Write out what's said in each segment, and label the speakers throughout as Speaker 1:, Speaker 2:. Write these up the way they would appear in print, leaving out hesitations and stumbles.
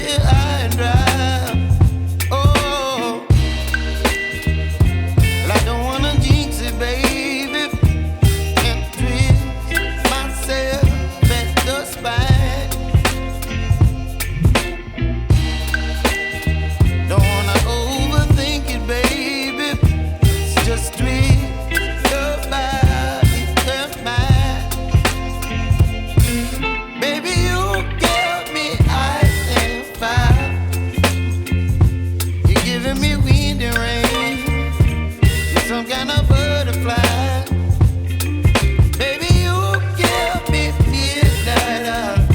Speaker 1: here high and dry. Oh, well, I don't wanna jinx it, baby, and twist myself at the spine. Don't wanna overthink it, baby. It's just twist your body and mine. Baby, you give me ice and fire. You're giving me wind and rain. You're some kind of butterfly. Baby, you give me midnight.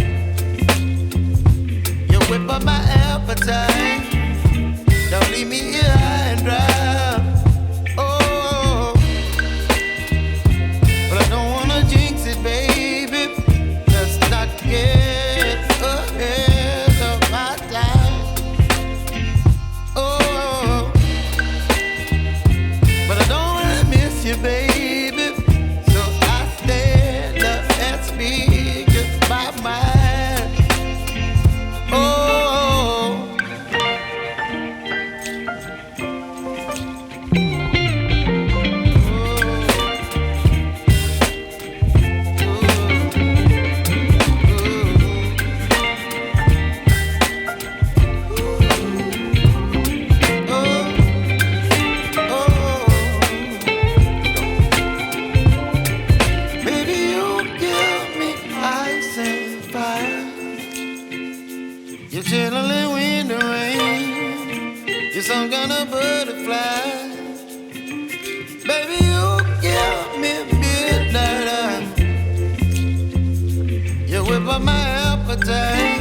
Speaker 1: You whip up my appetite. Don't leave me here high and dry. Oh, but I don't wanna jinx it, baby. Let's not get ahead of my time. Oh, but I don't wanna miss you, baby. So I stand up and speak my mind. Oh. Baby, you give me ice and fire. You're chilling wind and rain. You're some kind of butterfly. Baby, you give me midnight. You whip up my appetite.